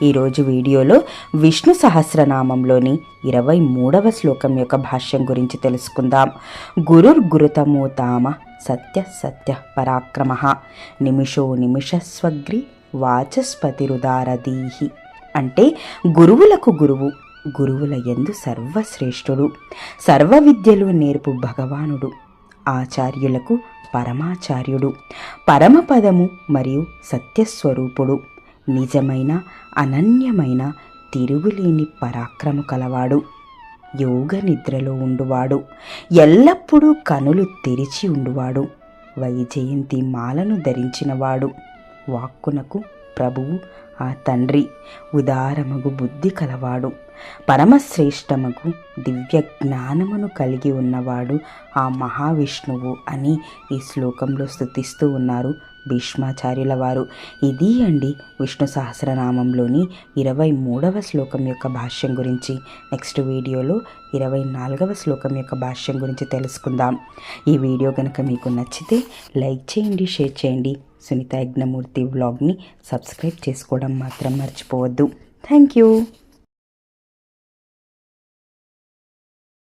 ఈరోజు వీడియోలో విష్ణు సహస్రనామంలోని 23వ శ్లోకం యొక్క భాష్యం గురించి తెలుసుకుందాం. గురుర్గురుతమో తామ సత్య సత్య పరాక్రమ నిమిషో నిమిషస్వగ్రి వాచస్పతిరుదారదీహి. అంటే గురువులకు గురువు, గురువుల యందు సర్వశ్రేష్ఠుడు, సర్వ విద్యలు నేర్పు భగవానుడు, ఆచార్యులకు పరమాచార్యుడు, పరమపదము మరియు సత్యస్వరూపుడు, నిజమైన అనన్యమైన తిరుగులేని పరాక్రము కలవాడు, యోగ నిద్రలో ఉండువాడు, ఎల్లప్పుడూ కనులు తెరిచి ఉండువాడు, వైజయంతి మాలను ధరించినవాడు, వాక్కునకు ప్రభువు ఆ తండ్రి, ఉదారమగు బుద్ధి కలవాడు, పరమశ్రేష్టమగు దివ్య జ్ఞానమును కలిగి ఉన్నవాడు ఆ మహావిష్ణువు అని ఈ శ్లోకంలో స్తుతిస్తూ ఉన్నారు భీష్మాచార్యుల వారు. ఇది అండి విష్ణు సహస్రనామంలోని 23వ శ్లోకం యొక్క భాష్యం గురించి. నెక్స్ట్ వీడియోలో 24వ శ్లోకం యొక్క భాష్యం గురించి తెలుసుకుందాం. ఈ వీడియో కనుక మీకు నచ్చితే లైక్ చేయండి, షేర్ చేయండి. సునీత యజ్ఞమూర్తి వ్లాగ్ని సబ్స్క్రైబ్ చేసుకోవడం మాత్రం మర్చిపోవద్దు. Thank you.